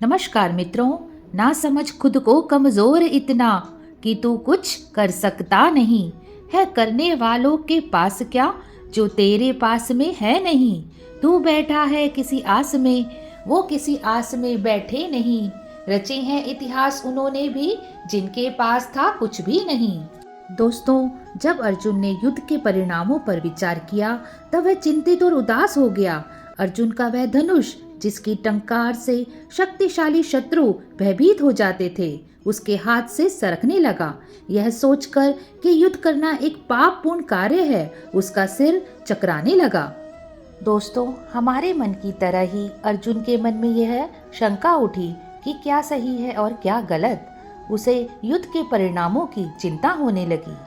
नमस्कार मित्रों। ना समझ खुद को कमजोर इतना कि तू कुछ कर सकता नहीं है, करने वालों के पास क्या जो तेरे पास में है नहीं। तू बैठा है किसी आस में, वो किसी आस में बैठे नहीं। रचे हैं इतिहास उन्होंने भी जिनके पास था कुछ भी नहीं। दोस्तों, जब अर्जुन ने युद्ध के परिणामों पर विचार किया तब वह चिंतित और उदास हो गया। अर्जुन का वह धनुष जिसकी टंकार से शक्तिशाली शत्रु भयभीत हो जाते थे, उसके हाथ से सरकने लगा। यह सोचकर कि युद्ध करना एक पापपूर्ण कार्य है, उसका सिर चकराने लगा। दोस्तों, हमारे मन की तरह ही अर्जुन के मन में यह शंका उठी कि क्या सही है और क्या गलत। उसे युद्ध के परिणामों की चिंता होने लगी।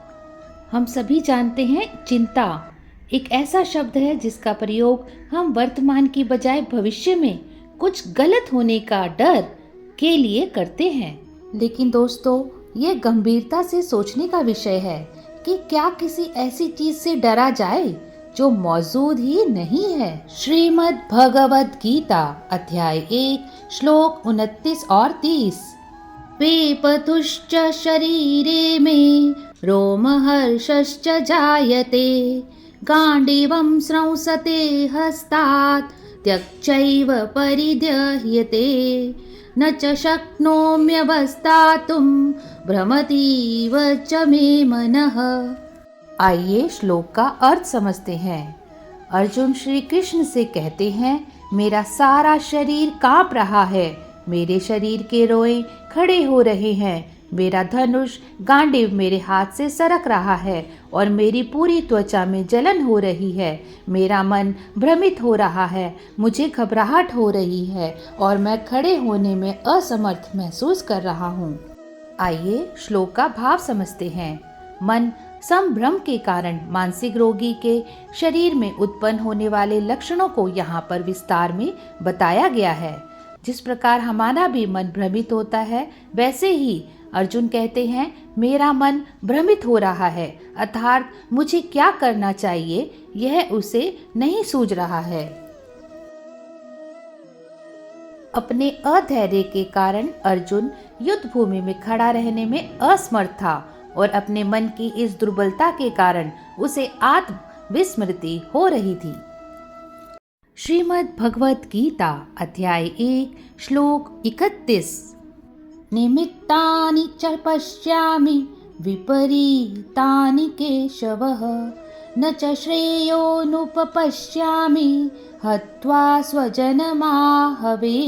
हम सभी जानते हैं, चिंता एक ऐसा शब्द है जिसका प्रयोग हम वर्तमान की बजाय भविष्य में कुछ गलत होने का डर के लिए करते हैं। लेकिन दोस्तों, ये गंभीरता से सोचने का विषय है कि क्या किसी ऐसी चीज से डरा जाए जो मौजूद ही नहीं है। श्रीमद् भगवद गीता अध्याय 1 श्लोक 29 और 30। वेपतुश्च शरीरे मे रोमहर्षश्च जायते, गाण्डीवं स्रंसते हस्तात् त्यक्चैव परिदह्यते, न च शक्नोम्यवस्थातुं भ्रमतीव च मे मनः। आइए श्लोक का अर्थ समझते हैं। अर्जुन श्री कृष्ण से कहते हैं, मेरा सारा शरीर कांप रहा है, मेरे शरीर के रोए खड़े हो रहे हैं, मेरा धनुष गांडीव मेरे हाथ से सरक रहा है और मेरी पूरी त्वचा में जलन हो रही है। मेरा मन भ्रमित हो रहा है, मुझे घबराहट हो रही है और मैं खड़े होने में असमर्थ महसूस कर रहा हूँ। आइए श्लोक का भाव समझते हैं। मन संभ्रम के कारण मानसिक रोगी के शरीर में उत्पन्न होने वाले लक्षणों को यहाँ पर विस्तार में बताया गया है। जिस प्रकार हमारा भी मन भ्रमित होता है, वैसे ही अर्जुन कहते हैं, मेरा मन भ्रमित हो रहा है, अर्थात मुझे क्या करना चाहिए यह उसे नहीं सूझ रहा है। अपने अधैर्य के कारण अर्जुन युद्ध भूमि में खड़ा रहने में असमर्थ था और अपने मन की इस दुर्बलता के कारण उसे आत्म विस्मृति हो रही थी। श्रीमद् भगवद गीता अध्याय 1 श्लोक 31। निमित्तानि च पश्यामि विपरीतानि केशवः, न च श्रेयोनुपपश्यामि हत्वा स्वजनमाहवे।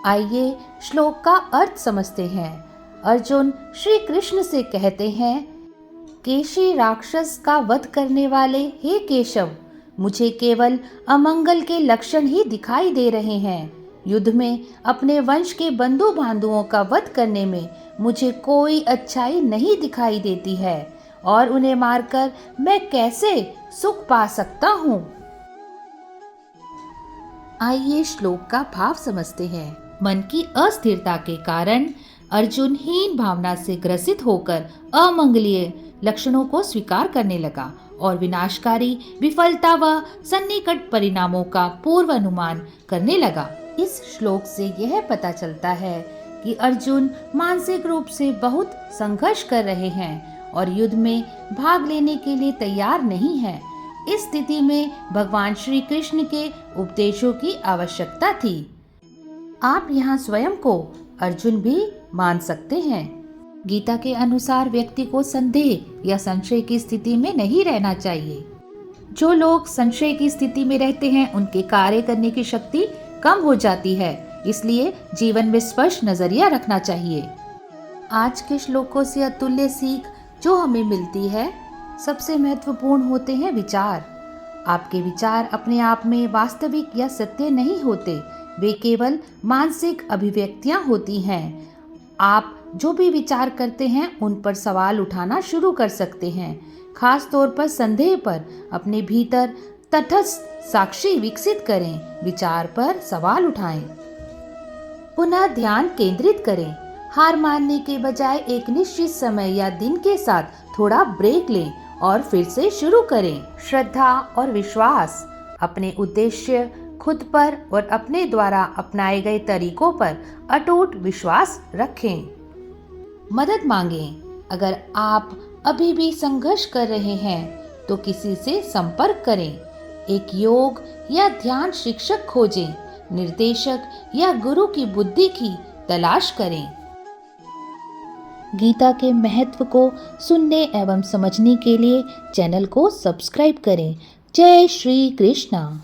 आइए श्लोक का अर्थ समझते हैं। अर्जुन श्री कृष्ण से कहते हैं, केशी राक्षस का वध करने वाले हे केशव, मुझे केवल अमंगल के लक्षण ही दिखाई दे रहे हैं। युद्ध में अपने वंश के बंधु बांधुओं का वध करने में मुझे कोई अच्छाई नहीं दिखाई देती है और उन्हें मारकर मैं कैसे सुख पा सकता हूँ। आइए श्लोक का भाव समझते हैं। मन की अस्थिरता के कारण अर्जुन हीन भावना से ग्रसित होकर अमंगलीय लक्षणों को स्वीकार करने लगा और विनाशकारी विफलता व सन्निकट परिणामों का पूर्वानुमान करने लगा। इस श्लोक से यह पता चलता है कि अर्जुन मानसिक रूप से बहुत संघर्ष कर रहे हैं और युद्ध में भाग लेने के लिए तैयार नहीं है। इस स्थिति में भगवान श्री कृष्ण के उपदेशों की आवश्यकता थी। आप यहाँ स्वयं को अर्जुन भी मान सकते हैं। गीता के अनुसार व्यक्ति को संदेह या संशय की स्थिति में नहीं रहना चाहिए। जो लोग संशय की स्थिति में रहते हैं उनके कार्य करने की शक्ति कम हो जाती है, इसलिए जीवन में स्पष्ट नजरिया रखना चाहिए। आज के श्लोकों से अतुल्य सीख जो हमें मिलती है, सबसे महत्वपूर्ण होते हैं विचार। आपके विचार अपने आप में वास्तविक या सत्य नहीं होते, वे केवल मानसिक अभिव्यक्तियां होती हैं। आप जो भी विचार करते हैं उन पर सवाल उठाना शुरू कर सकते हैं। खास तौर पर संदेह पर अपने भीतर तटस्थ साक्षी विकसित करें, विचार पर सवाल उठाएं, पुनः ध्यान केंद्रित करें। हार मानने के बजाय एक निश्चित समय या दिन के साथ थोड़ा ब्रेक लें और फिर से शुरू करें। श्रद्धा और विश्वास, अपने उद्देश्य खुद पर और अपने द्वारा अपनाए गए तरीकों पर अटूट विश्वास रखें। मदद मांगें। अगर आप अभी भी संघर्ष कर रहे हैं तो किसी से संपर्क करें। एक योग या ध्यान शिक्षक खोजें। निर्देशक या गुरु की बुद्धि की तलाश करें। गीता के महत्व को सुनने एवं समझने के लिए चैनल को सब्सक्राइब करें। जय श्री कृष्णा।